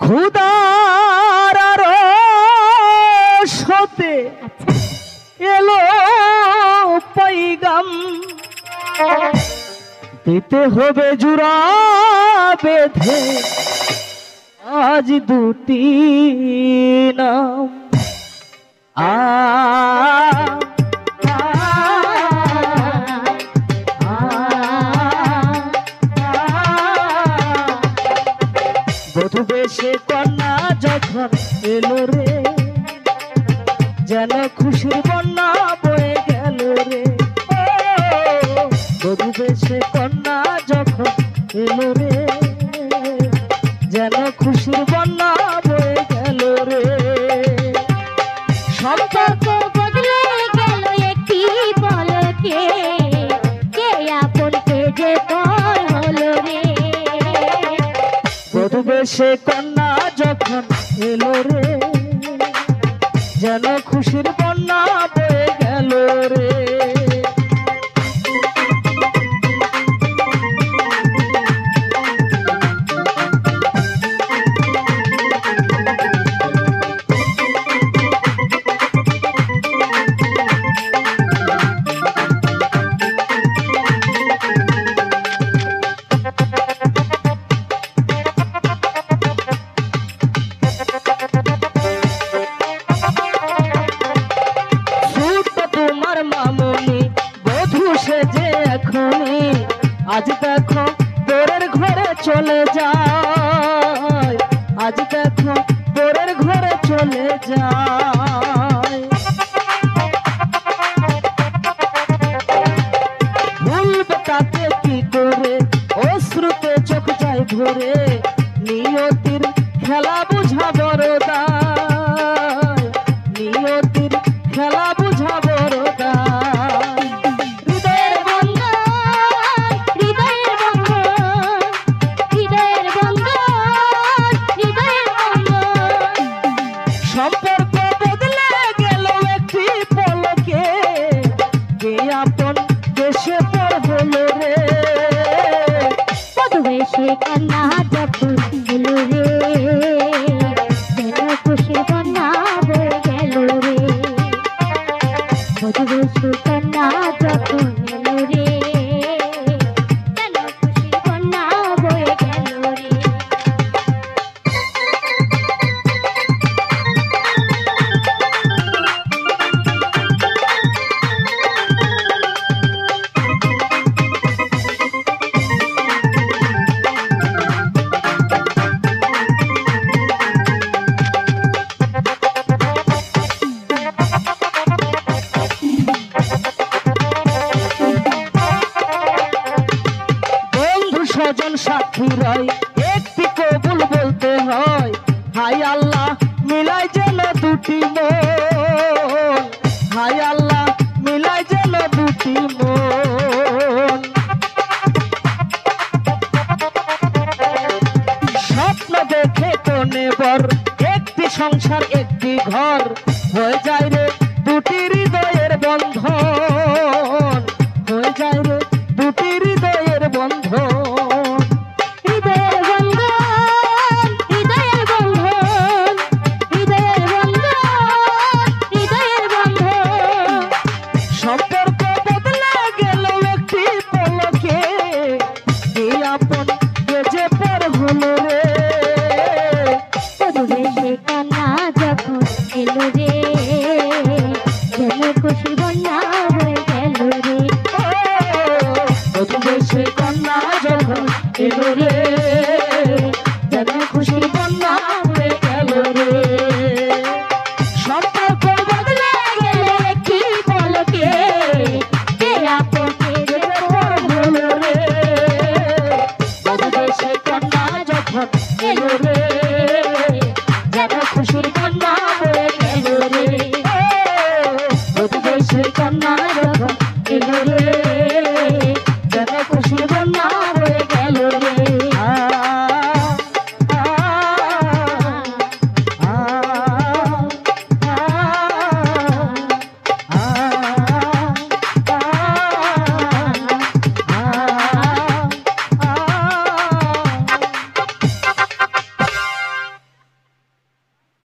খুদার আরশতে এলো পাইগাম, দিতে হবে জুড়া বেঁধে আজ দুটি নাম। বধূ বেশে কন্যা যখন এলো রে, যেন খুশির বন্যা বয়ে গেল রে। বধূ বেশে কন্যা যখন এলো রে, যেন খুশির বন্যা বয়ে গেল রে। সম্পর্ক বদলে গেল একটি পলকে, কে আপন কে যে পর হলো রে। বধূ বেশে কন্যা যখন এলো রে, যেন খুশির বন্যা বয়ে গেল রে। আজ দেখো পরের ঘরে চলে যায়, আজ দেখো পরের ঘরে চলে যায়। ভুলবে তাকে কি করে, অশ্রুতে চোখ যায় ভরে। নিয়তির খেলা বুঝা বড় দায়, নিয়তির খেলা বুঝা বড় দায়। সম্পর্ক বদলে গেল একটি পলকে, কে আপন দেশে পর হলো রে। বধূ বেশে কন্যা যখন এলো রে, যেন খুশি কন্যা বয়ে গেল রে। বধূ বেশে কন্যা যখন এলো রে, যেন খুশি কন্যা বয়ে গেল রে। স্বজন সাক্ষী রয় একটি কবুল বলতে হয়। হাই আল্লাহ মিলাই যেন দুটি মন, হাই আল্লাহ মিলাই যেন দুটি মন। স্বপ্ন দেখে কোনে বর, একটি সংসার একটি ঘর হয়ে যায় রে দুটির